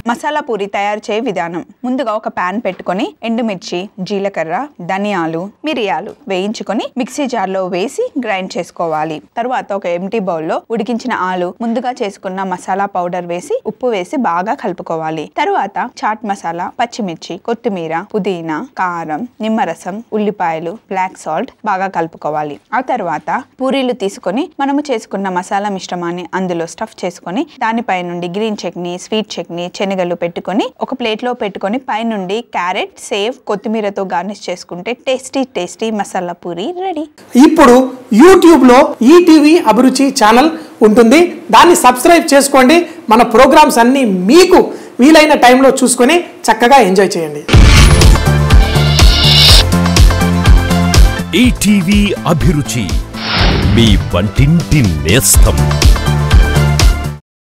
మసాలా పూరి తయారు చేయ విధానం. ముందుగా ఒక పాన్ పెట్టుకొని ఎండుమిర్చి, జీలకర్ర, ధనియాలు, మిరియాలు వేయించుకొని మిక్సీ జార్లో వేసి గ్రైండ్ చేసుకోవాలి. తర్వాత ఒక ఎంటీ బౌల్లో ఉడికించిన ఆలు, ముందుగా చేసుకున్న మసాలా పౌడర్ వేసి ఉప్పు వేసి బాగా కలుపుకోవాలి. తరువాత చాట్ మసాలా, పచ్చిమిర్చి, కొత్తిమీర, పుదీనా, కారం, నిమ్మరసం, ఉల్లిపాయలు, బ్లాక్ సాల్ట్ బాగా కలుపుకోవాలి. ఆ తర్వాత పూరీలు తీసుకొని మనము చేసుకున్న మసాలా మిశ్రమాన్ని అందులో స్టఫ్ చేసుకొని దానిపై నుండి గ్రీన్ చట్నీ, స్వీట్ చట్నీ, శనగలు పెట్టుకొని ఒక ప్లేట్ లో పెట్టుకొని పై నుండి క్యారెట్, సేవ్, కొత్తిమీరతో గార్నిష్ చేసుకుంటే టేస్టీ మసాలా పూరి రెడీ. ఇప్పుడు యూట్యూబ్ లో ఈటీవీ అభిరుచి ఛానల్ ఉంటుంది, దాన్ని సబ్స్క్రైబ్ చేసుకోండి. మన ప్రోగ్రామ్స్ అన్ని మీకు వీలైన టైంలో చూసుకొని చక్కగా ఎంజాయ్ చేయండి. ఈటీవీ అభిరుచి, మీ వంటింటి నేస్తం.